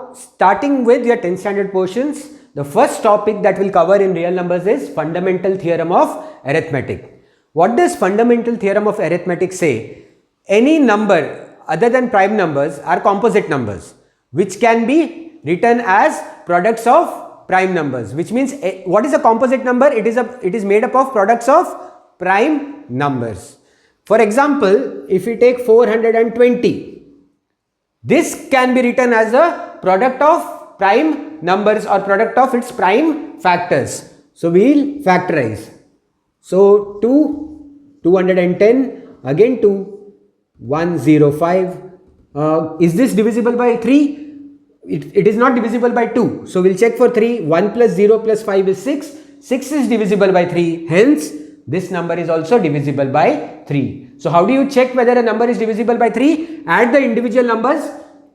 Now, starting with your 10th standard portions, the first topic that we'll cover in real numbers is fundamental theorem of arithmetic. What does fundamental theorem of arithmetic say? Any number other than prime numbers are composite numbers, which can be written as products of prime numbers, which means what is a composite number? It is made up of products of prime numbers. For example, if we take 420, this can be written as a product of prime numbers or product of its prime factors. So we will factorize. So 2, 210, again 2, 105. Is this divisible by 3? It is not divisible by 2. So we will check for 3. 1 plus 0 plus 5 is 6. 6 is divisible by 3. Hence, this number is also divisible by 3. So how do you check whether a number is divisible by 3? Add the individual numbers.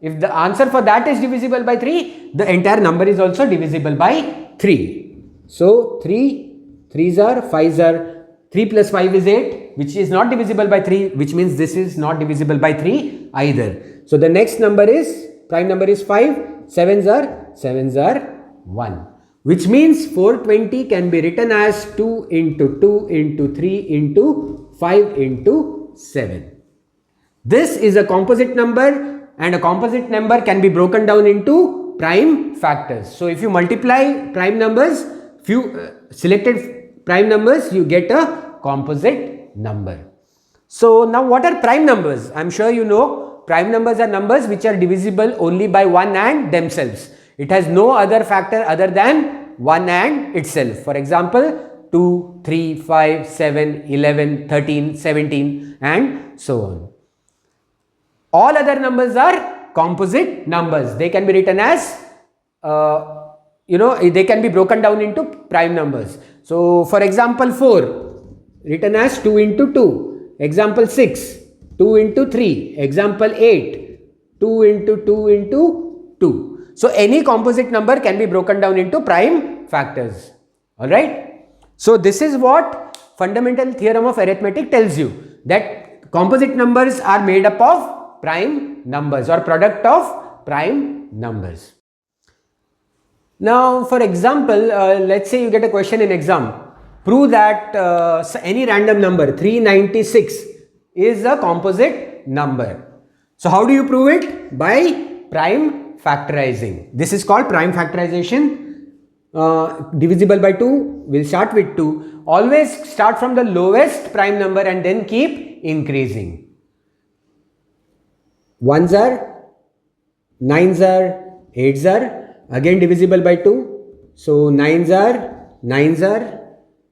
If the answer for that is divisible by 3, the entire number is also divisible by 3. So 3's are, 5's are, 3 plus 5 is 8, which is not divisible by 3, which means this is not divisible by 3 either. So the next number is, prime number is 5, 7's are 1. Which means 420 can be written as 2 into 2 into 3 into 5 into 7. This is a composite number, and a composite number can be broken down into prime factors. So if you multiply prime numbers, selected prime numbers, you get a composite number. So now what are prime numbers? I am sure you know prime numbers are numbers which are divisible only by 1 and themselves. It has no other factor other than 1 and itself. For example, 2, 3, 5, 7, 11, 13, 17 and so on. All other numbers are composite numbers. They can be written as, they can be broken down into prime numbers. So for example, 4 written as 2 into 2. Example 6, 2 into 3. Example 8, 2 into 2 into 2. So any composite number can be broken down into prime factors. Alright. So this is what fundamental theorem of arithmetic tells you, that composite numbers are made up of prime numbers or product of prime numbers. Now for example, let's say you get a question in exam. Prove that any random number 396 is a composite number. So how do you prove it? By prime factorizing. This is called prime factorization. Divisible by 2, we'll start with 2. Always start from the lowest prime number and then keep increasing. 1's are, 9's are, 8's are, again divisible by 2. So 9's are,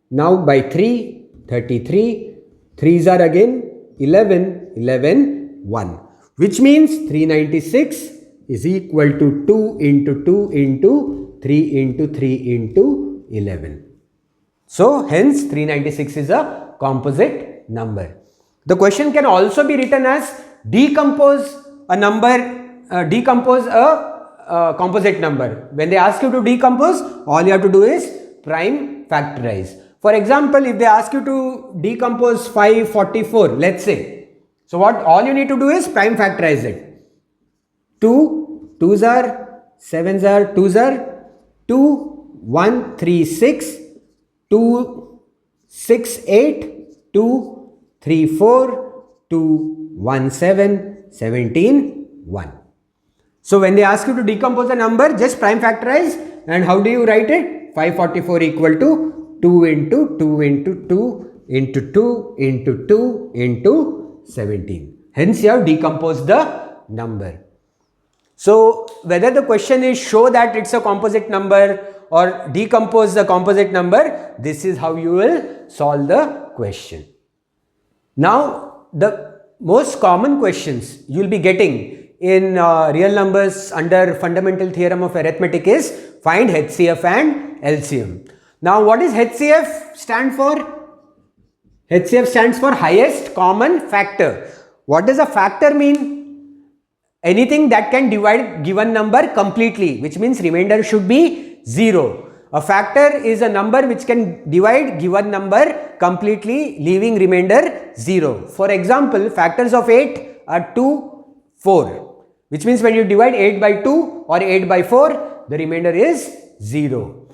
now by 3, 33, 3's are again 11, 11, 1. Which means 396 is equal to 2 into 2 into 3 into 3 into 11. So hence 396 is a composite number. The question can also be written as decompose a composite number. When they ask you to decompose, all you have to do is prime factorize. For example, if they ask you to decompose 544, let's say, so what all you need to do is prime factorize it. 2, 2's are, 7's are, 2's are, 2, 1, 3, 6, 2, 6, 8, 2, 3, 4, 2, 1, 7, 17, 1. So when they ask you to decompose a number, just prime factorize, and how do you write it? 544 equal to 2 into 2 into 2 into 2 into 2 into 17. Hence you have decomposed the number. So whether the question is show that it's a composite number or decompose the composite number, this is how you will solve the question. Now the most common questions you will be getting in real numbers under fundamental theorem of arithmetic is find HCF and LCM. Now what is HCF stand for? HCF stands for highest common factor. What does a factor mean? Anything that can divide given number completely, which means remainder should be 0. A factor is a number which can divide given number completely, leaving remainder 0. For example, factors of 8 are 2, 4. which means when you divide 8 by 2 or 8 by 4, the remainder is 0.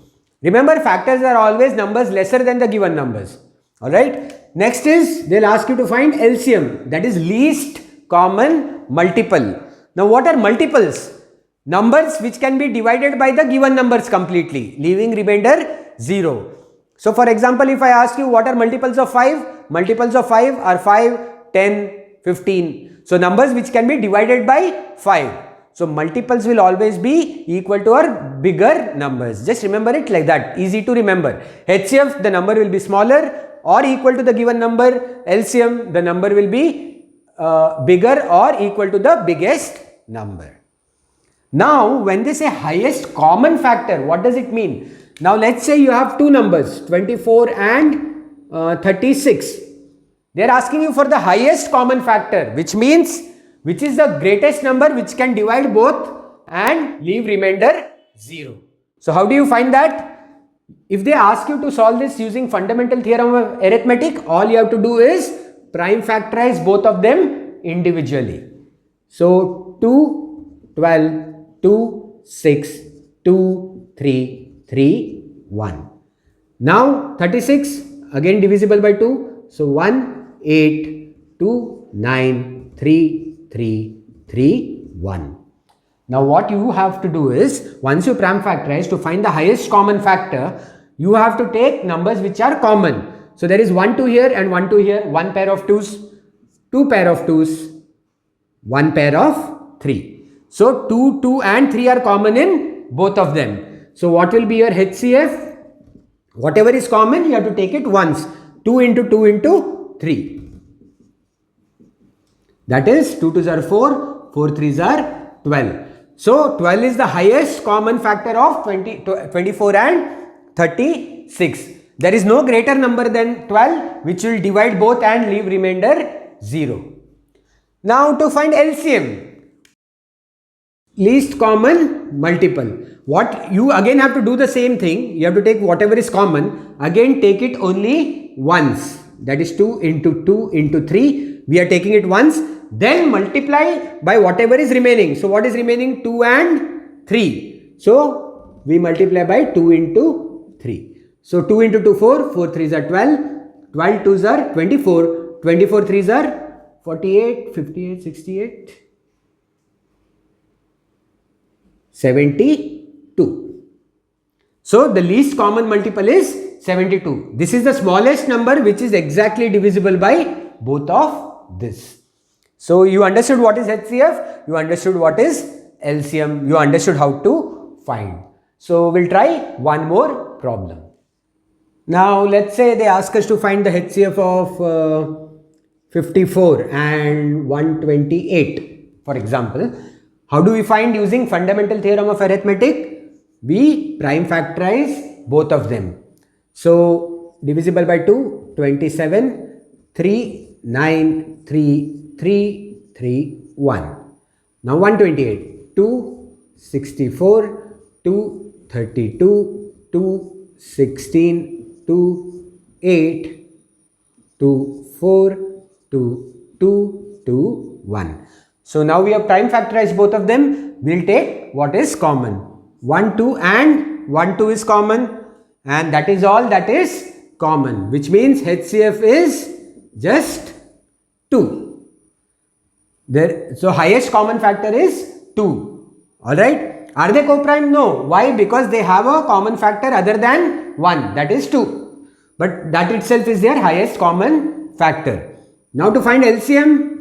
Remember, factors are always numbers lesser than the given numbers. Alright. Next is, they'll ask you to find LCM, that is least common multiple. Now what are multiples? Numbers which can be divided by the given numbers completely, leaving remainder 0. So for example, if I ask you what are multiples of 5? Multiples of 5 are 5, 10, 15. So numbers which can be divided by 5. So multiples will always be equal to our bigger numbers. Just remember it like that, easy to remember. HCF, the number will be smaller or equal to the given number. LCM, the number will be bigger or equal to the biggest number. Now when they say highest common factor, what does it mean? Now let's say you have two numbers, 24 and 36. They are asking you for the highest common factor, which means which is the greatest number which can divide both and leave remainder 0. So how do you find that? If they ask you to solve this using fundamental theorem of arithmetic, all you have to do is prime factorize both of them individually. So 2, 12, 2, 6, 2, 3, 3, 1. Now 36 again divisible by 2. So 1, 8, 2, 9, 3, 3, 3, 1. Now what you have to do is, once you prime factorize, to find the highest common factor, you have to take numbers which are common. So there is 1, 2 here and 1, 2 here, one pair of 2's, two pair of 2's, one pair of 3. So 2, 2 and 3 are common in both of them. So what will be your HCF? Whatever is common, you have to take it once. 2 into 2 into 3. That is 2 2s are 4, 4 3s are 12. So 12 is the highest common factor of 24 and 36. There is no greater number than 12 which will divide both and leave remainder 0. Now to find LCM, least common multiple. What you again have to do the same thing. You have to take whatever is common, again take it only once. That is 2 into 2 into 3. We are taking it once. Then multiply by whatever is remaining. So what is remaining? 2 and 3. So we multiply by 2 into 3. So 2 into 2, 4. 4 3s are 12. 12 2s are 24. 24 3s are 48, 58, 68, 72. So the least common multiple is 72. This is the smallest number which is exactly divisible by both of this. So you understood what is HCF, you understood what is LCM, you understood how to find. So we'll try one more problem. Now let's say they ask us to find the HCF of 54 and 128, for example. How do we find using fundamental theorem of arithmetic? We prime factorize both of them. So divisible by 2, 27, 3, 9, 3, 3, 3, 1. Now 128, 2, 64, 2, 32, 2, 16, 2, 8, 2, 4, 2, 2, 2, 1. So now we have prime factorized both of them. We'll take what is common. 1, 2 and 1, 2 is common, and that is all that is common, which means HCF is just 2. So highest common factor is 2. Alright. Are they co-prime? No. Why? Because they have a common factor other than 1, that is 2. But that itself is their highest common factor. Now to find LCM,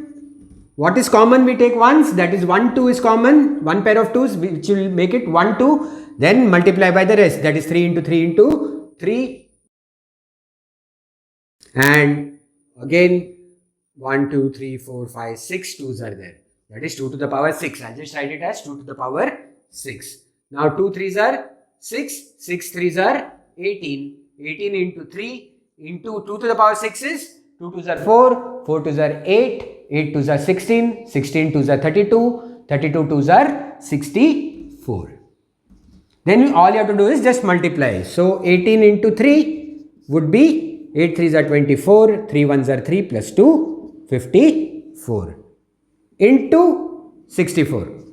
what is common we take once, that is 1, 2 is common, one pair of 2's which will make it 1, 2, then multiply by the rest, that is 3 into 3 into 3. And again 1, 2, 3, 4, 5, 6 2's are there. That is 2 to the power 6. I'll just write it as 2 to the power 6. Now 2 3's are 6, 6 3's are 18. 18 into 3 into 2 to the power 6 is 2 2's are 4, 4 2's are 8, 8 2's are 16, 16 2's are 32, 32 2's are 64. Then all you have to do is just multiply. So 18 into 3 would be 8 3's are 24, 3 1's are 3 plus 2, 54 into 64.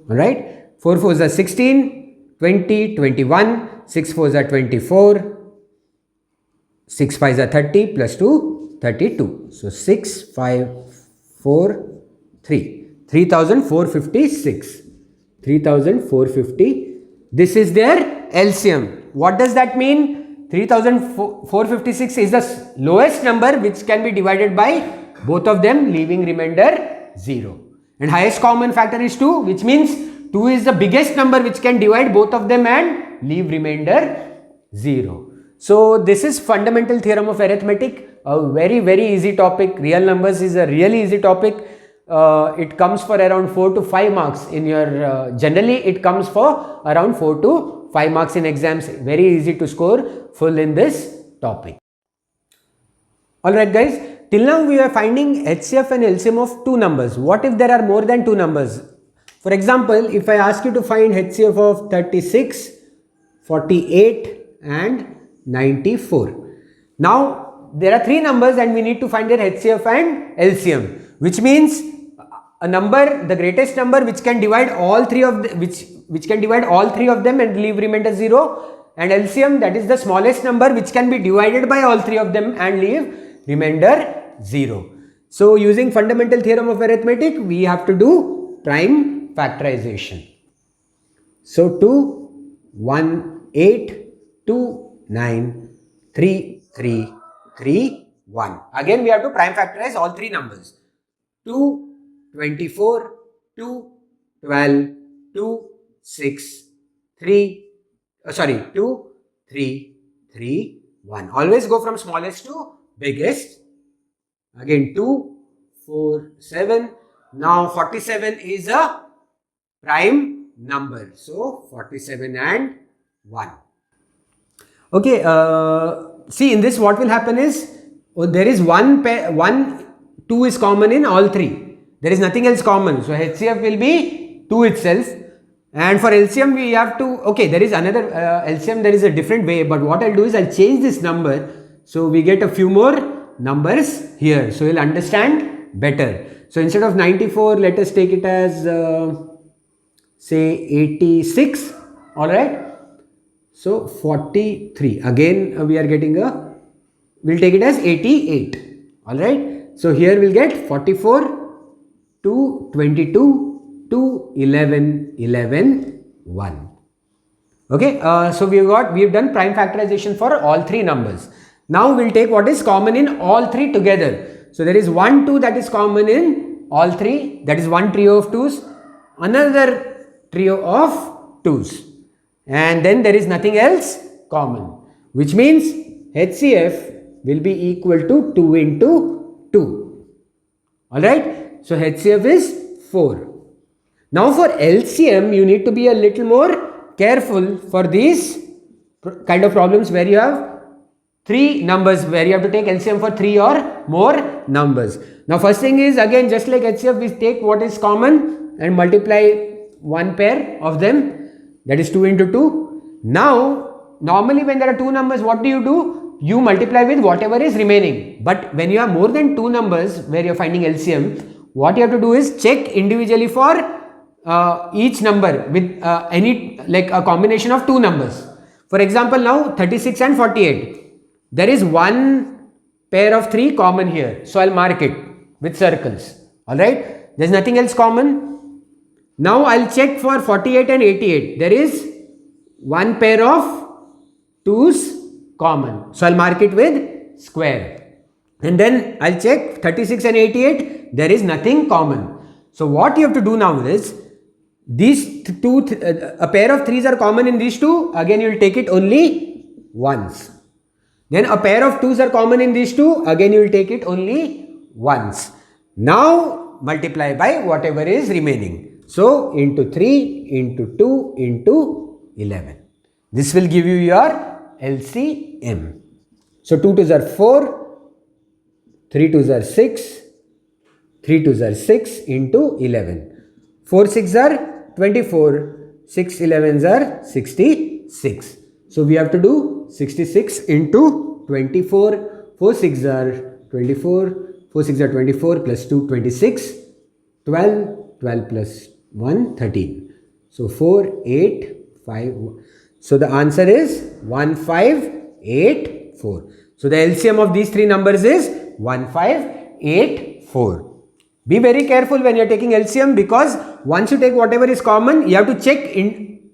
Alright, 4 4s are 16, 20, 21, 6 4s are 24, 6 5s are 30, plus 2, 32. So 6, 5, 4, 3. 3456. 3450. This is their LCM. What does that mean? 3456 is the lowest number which can be divided by both of them, leaving remainder 0. And highest common factor is 2, which means 2 is the biggest number which can divide both of them and leave remainder 0. So this is fundamental theorem of arithmetic, a very easy topic. Real numbers is a really easy topic. It comes for around 4 to 5 marks in your, generally it comes for around 4 to 5 marks in exams. Very easy to score full in this topic. Alright guys, till now we are finding HCF and LCM of two numbers. What if there are more than two numbers? For example, if I ask you to find HCF of 36, 48 and 94. Now there are three numbers and we need to find their HCF and LCM, which means a number, the greatest number which can divide all three of the, which can divide all three of them and leave remainder 0, and LCM, that is the smallest number which can be divided by all three of them and leave remainder 0. So using fundamental theorem of arithmetic, we have to do prime factorization. So 2, 1, 8, 2, 9, 3, 3, 3, 1. Again we have to prime factorize all three numbers. 2, 24, 2, 12, 2, 6, 3, 2, 3, 3, 1. Always go from smallest to biggest. Again 2, 4, 7. Now 47 is a prime number. So 47 and 1. Okay, see in this what will happen is, there is one pair, 2 is common in all three. There is nothing else common. So HCF will be 2 itself. And for LCM we have to, okay, there is another LCM, there is a different way, but what I'll do is I'll change this number. So we get a few more numbers here. So you'll understand better. So instead of 94, let us take it as say 86. Alright. So 43. Again we are getting a, we'll take it as 88. Alright. So here we'll get 44, 2, 22, 2, 11, 11, 1. Okay, so we've done prime factorization for all three numbers. Now we'll take what is common in all three together. So there is 1, 2 that is common in all three. That is one trio of 2's, another trio of 2's, and then there is nothing else common, which means HCF will be equal to 2 into 2. Alright. So HCF is 4. Now for LCM, you need to be a little more careful for these kind of problems where you have three numbers, where you have to take LCM for 3 or more numbers. Now first thing is, again just like HCF, we take what is common and multiply one pair of them, that is 2 into 2. Now normally when there are two numbers, what do? You multiply with whatever is remaining. But when you have more than two numbers where you are finding LCM, what you have to do is check individually for each number with any, like a combination of two numbers. For example, now 36 and 48. There is one pair of 3 common here. So I'll mark it with circles. Alright. There's nothing else common. Now I'll check for 48 and 88. There is one pair of 2's common. So I'll mark it with square. And then I'll check 36 and 88, there is nothing common. So what you have to do now is, these two, a pair of 3's are common in these two, again you will take it only once. Then a pair of 2's are common in these two, again you will take it only once. Now multiply by whatever is remaining. So into 3, into 2, into 11. This will give you your LCM. So 2 2's are 4. 3 2's are 6, 3 2's are 6 into 11. 4 6's are 24, 6 11's are 66. So we have to do 66 into 24. 4 6's are 24, 4 6's are 24 plus 2 26, 12, 12 plus 1 13. So 4, 8, 5. So the answer is 1584. So the LCM of these three numbers is 1584. Be very careful when you are taking LCM, because once you take whatever is common, you have to check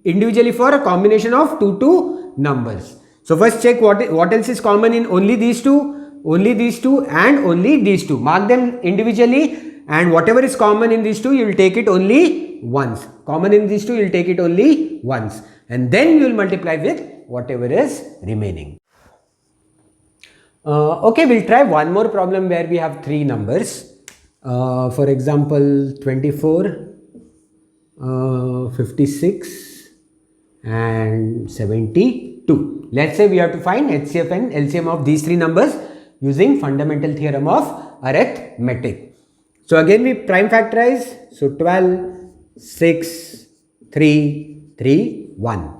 individually for a combination of two numbers. So first check what else is common in only these two, and only these two. Mark them individually, and whatever is common in these two, you will take it only once. Common in these two, you will take it only once, and then you will multiply with whatever is remaining. Okay, we'll try one more problem where we have three numbers. For example, 24, 56 and 72. Let's say we have to find HCF and LCM of these three numbers using fundamental theorem of arithmetic. So again we prime factorize. So 12, 6, 3, 3, 1.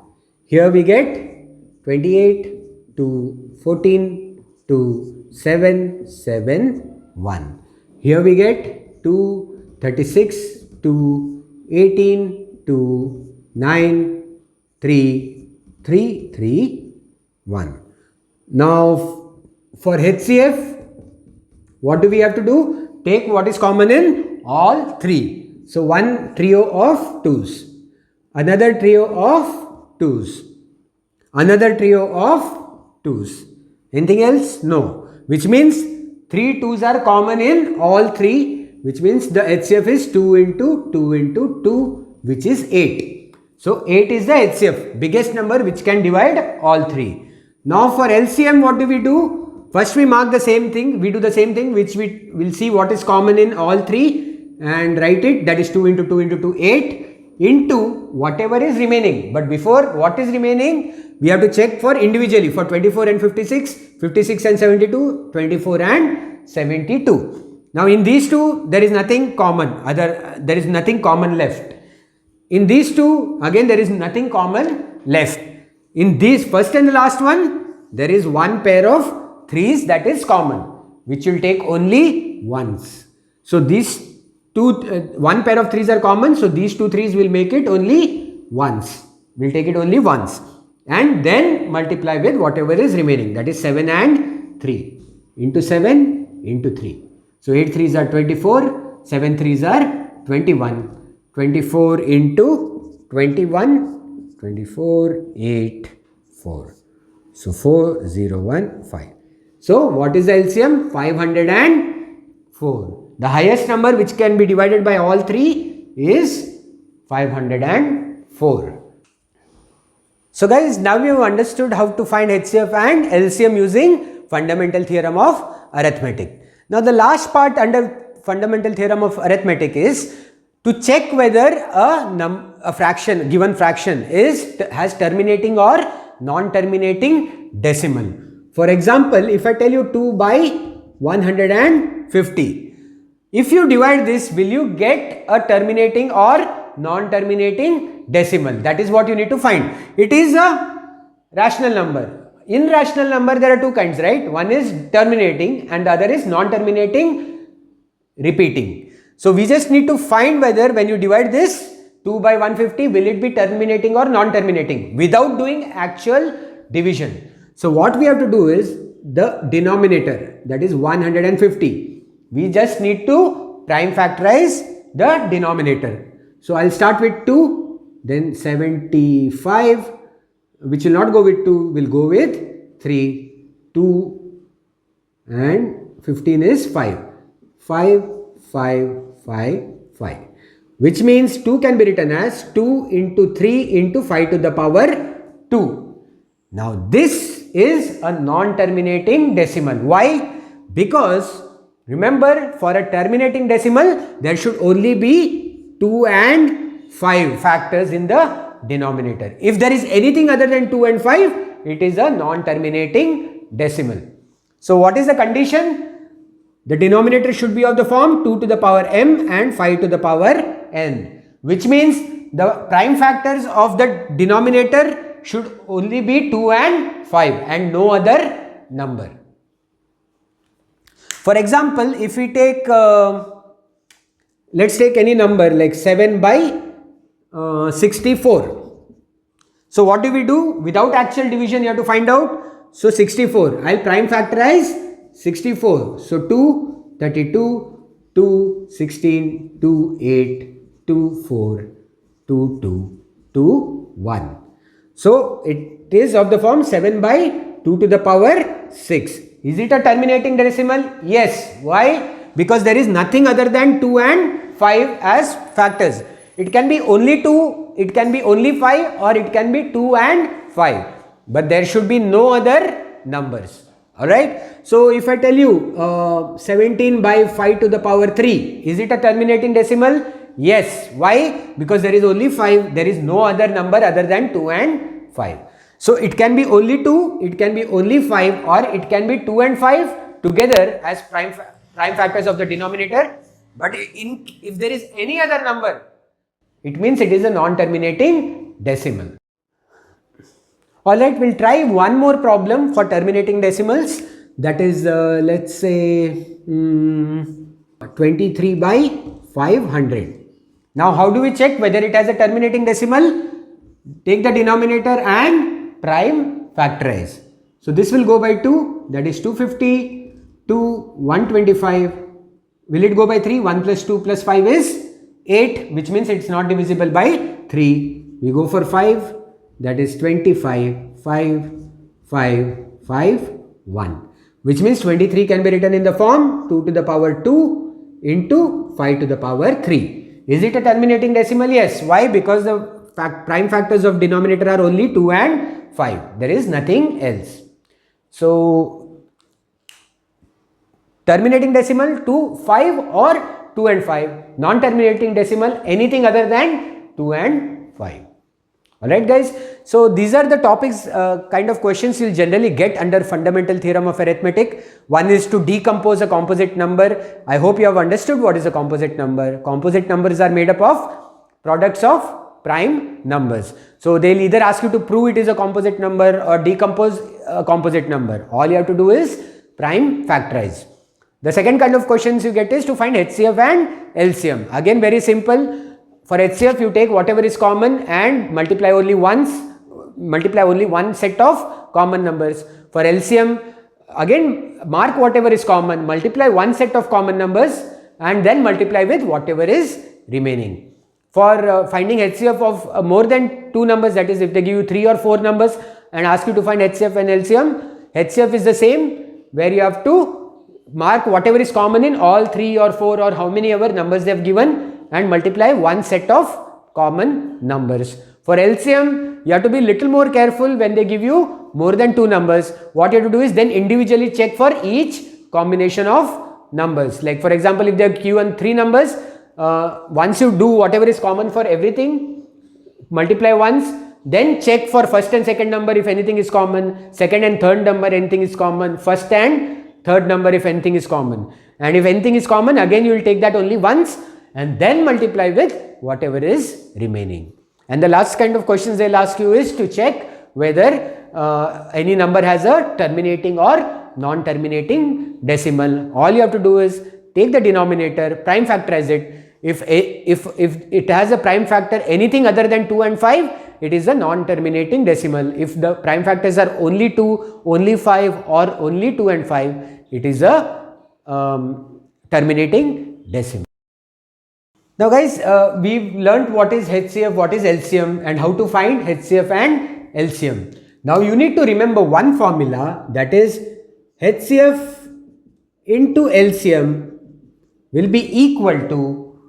Here we get 28 to 14 to 7, 7, 1. Here we get 2, 36 to 18 to 9, 3, 3, 3, 1. Now for HCF, what do we have to do? Take what is common in all three. So one trio of 2's, another trio of 2's, another trio of 2's. Anything else? No. Which means 3 2's are common in all three, which means the HCF is 2 into 2 into 2, which is 8. So 8 is the HCF, biggest number which can divide all three. Now for LCM, what do we do? First we mark the same thing, we do the same thing, which we will see what is common in all three and write it, that is 2 into 2 into 2, 8 into whatever is remaining. But before what is remaining, we have to check for individually for 24 and 56, 56 and 72, 24 and 72. Now in these two there is nothing common, there is nothing common left. In these two again there is nothing common left. In these first and the last one, there is one pair of 3's that is common, which will take only once. So these two, one pair of 3's are common, so these two 3's will make it only once. We'll take it only once and then multiply with whatever is remaining, that is 7 and 3 into 7 into 3. So 8 3's are 24, 7 3's are 21, 24 into 21, 24, 8, 4. So 4, 0, 1, 5. So what is the LCM? 504. The highest number which can be divided by all three is 504. So guys, now we have understood how to find HCF and LCM using fundamental theorem of arithmetic. Now the last part under fundamental theorem of arithmetic is to check whether a fraction, given fraction has terminating or non-terminating decimal. For example, if I tell you 2 by 150, if you divide this, will you get a terminating or non-terminating decimal? That is what you need to find. It is a rational number. In rational number, there are two kinds, right? One is terminating and the other is non-terminating repeating. So we just need to find whether when you divide this 2 by 150, will it be terminating or non-terminating without doing actual division. So what we have to do is the denominator, that is 150. We just need to prime factorize the denominator. So I'll start with 2, then 75, which will not go with 2, will go with 3, 2 and 15 is 5. 5, 5, 5, 5. Which means 2 can be written as 2 into 3 into 5 to the power 2. Now this is a non-terminating decimal. Why? Because remember, for a terminating decimal, there should only be 2 and 5 factors in the denominator. If there is anything other than 2 and 5, it is a non-terminating decimal. So what is the condition? The denominator should be of the form 2 to the power m and 5 to the power n, which means the prime factors of the denominator should only be 2 and 5 and no other number. For example, if we take, let's take any number like 7 by 64. So what do we do? Without actual division you have to find out. So 64, I'll prime factorize 64. So 2, 32, 2, 16, 2, 8, 2, 4, 2, 2, 2, 1. So it is of the form 7 by 2 to the power 6. Is it a terminating decimal? Yes. Why? Because there is nothing other than 2 and 5 as factors. It can be only 2, it can be only 5, or it can be 2 and 5. But there should be no other numbers. Alright. So if I tell you 17 by 5 to the power 3, is it a terminating decimal? Yes. Why? Because there is only 5, there is no other number other than 2 and 5. So it can be only 2, it can be only 5, or it can be 2 and 5 together as prime factors of the denominator. But if there is any other number, it means it is a non-terminating decimal. Alright, we'll try one more problem for terminating decimals. That is, let's say 23 by 500. Now, how do we check whether it has a terminating decimal? Take the denominator and prime factorize. So this will go by 2, that is 250, 125. Will it go by 3? 1 plus 2 plus 5 is 8, which means it's not divisible by 3. We go for 5, that is 25, 5, 5, 5, 1. Which means 23 can be written in the form 2 to the power 2 into 5 to the power 3. Is it a terminating decimal? Yes. Why? Because the prime factors of denominator are only 2 and 5. There is nothing else. So, terminating decimal 2, 5 or 2 and 5. Non-terminating decimal anything other than 2 and 5. Alright guys, so these are the topics, kind of questions you'll generally get under fundamental theorem of arithmetic. One is to decompose a composite number. I hope you have understood what is a composite number. Composite numbers are made up of products of prime numbers. So they'll either ask you to prove it is a composite number or decompose a composite number. All you have to do is prime factorize. The second kind of questions you get is to find HCF and LCM. Again, very simple. For HCF, you take whatever is common and multiply only one set of common numbers. For LCM, again mark whatever is common, multiply one set of common numbers and then multiply with whatever is remaining. For finding HCF of more than 2 numbers, that is if they give you 3 or 4 numbers and ask you to find HCF and LCM, HCF is the same, where you have to mark whatever is common in all 3 or 4 or how many ever numbers they have given and multiply one set of common numbers. For LCM, you have to be little more careful when they give you more than 2 numbers. What you have to do is then individually check for each combination of numbers. Like for example, if they have given 3 numbers, once you do whatever is common for everything, multiply once, then check for first and second number if anything is common, second and third number anything is common, first and third number if anything is common. And if anything is common, again you will take that only once and then multiply with whatever is remaining. And the last kind of questions they'll ask you is to check whether any number has a terminating or non-terminating decimal. All you have to do is take the denominator, prime factorize it. If it has a prime factor anything other than 2 and 5, it is a non-terminating decimal. If the prime factors are only 2, only 5 or only 2 and 5, it is a terminating decimal. Now guys, we've learnt what is HCF, what is LCM and how to find HCF and LCM. Now you need to remember one formula, that is HCF into LCM will be equal to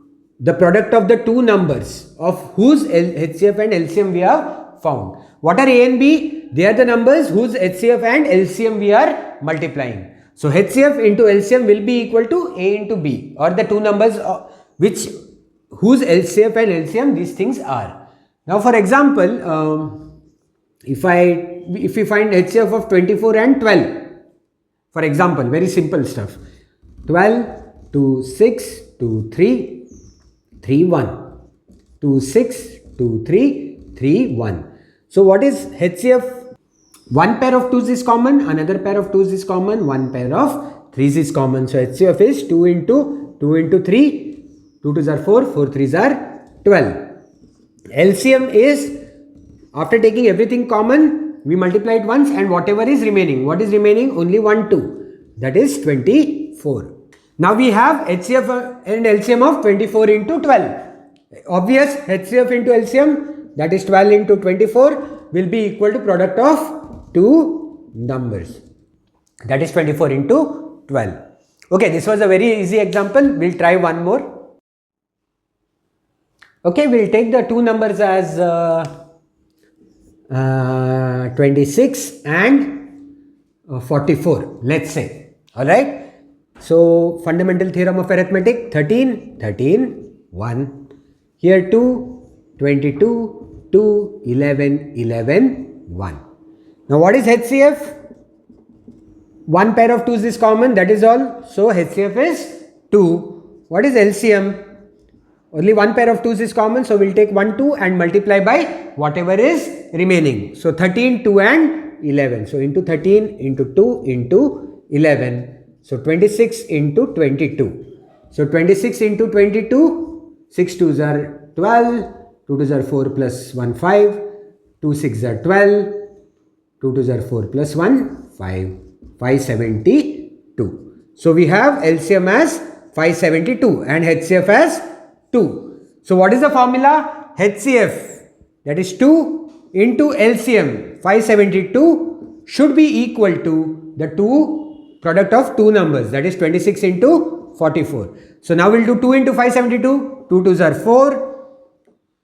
the product of the two numbers of whose HCF and LCM we have found. What are A and B? They are the numbers whose HCF and LCM we are multiplying. So HCF into LCM will be equal to A into B, or the two numbers whose LCF and LCM these things are. Now for example, if we find HCF of 24 and 12, for example, very simple stuff, 12, 2, 6, 2, 3, 3, 1, 2, 6, 2, 3, 3, 1. So what is HCF? One pair of 2's is common, another pair of 2's is common, one pair of 3's is common. So HCF is 2 into 3, 2 2's are 4, 4 3's are 12. LCM is, after taking everything common, we multiply it once and whatever is remaining. What is remaining? Only 1, 2. That is 24. Now we have HCF and LCM of 24 into 12. Obvious, HCF into LCM, that is 12 into 24 will be equal to product of two numbers. That is 24 into 12. Okay, this was a very easy example. We'll try one more. Okay, we'll take the two numbers as 26 and 44, let's say. Alright. So, fundamental theorem of arithmetic, 13, 13, 1. Here 2, 22, 2, 11, 11, 1. Now what is HCF? One pair of 2's is common, that is all. So HCF is 2. What is LCM? Only one pair of 2's is common, so we'll take 1, 2 and multiply by whatever is remaining. So 13, 2 and 11. So into 13, into 2, into 11. So 26 into 22. So 26 into 22. 6 2s are 12, 2 2s are 4 plus 1 5, 2 6s are 12, 2 2s are 4 plus 1 5, 572. So we have LCM as 572 and HCF as 2. So what is the formula? HCF, that is 2 into LCM 572 should be equal to the product of two numbers, that is 26 into 44. So now we'll do 2 into 572. 2 2s are 4,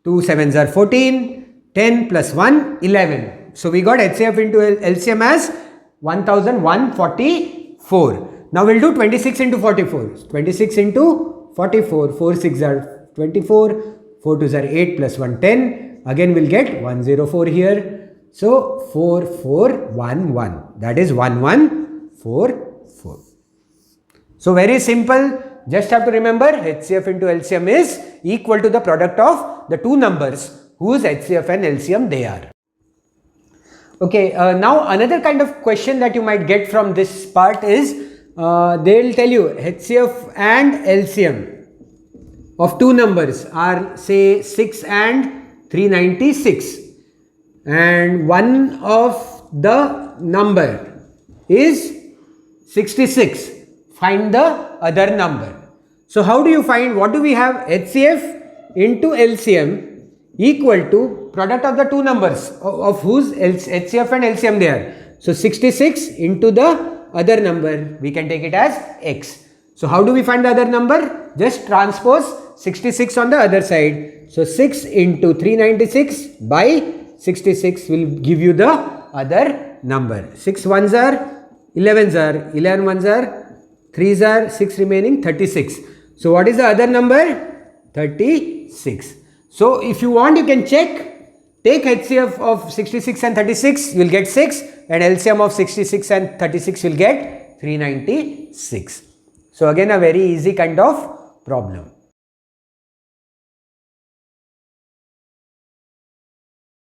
2 7s are 14, 10 plus 1, 11. So we got HCF into LCM as 1144. Now we'll do 26 into 44. 26 into 44, 4 6 are 24, 4 2s are 8 plus 1, 10. Again we'll get 104 here. So 4411, that is 1144. So very simple. Just have to remember HCF into LCM is equal to the product of the two numbers whose HCF and LCM they are. Okay, now another kind of question that you might get from this part is they will tell you HCF and LCM of two numbers are say 6 and 396 and one of the number is 66. Find the other number. So how do you find, what do we have? HCF into LCM equal to product of the two numbers of whose HCF and LCM they are. So 66 into the other number, we can take it as X. So how do we find the other number? Just transpose 66 on the other side. So 6 into 396 by 66 will give you the other number. 6 ones are 11s are, 11 ones are 3s are 6 remaining, 36. So what is the other number? 36. So if you want, you can check, take HCF of 66 and 36, you will get 6 and LCM of 66 and 36 you will get 396. So again a very easy kind of problem.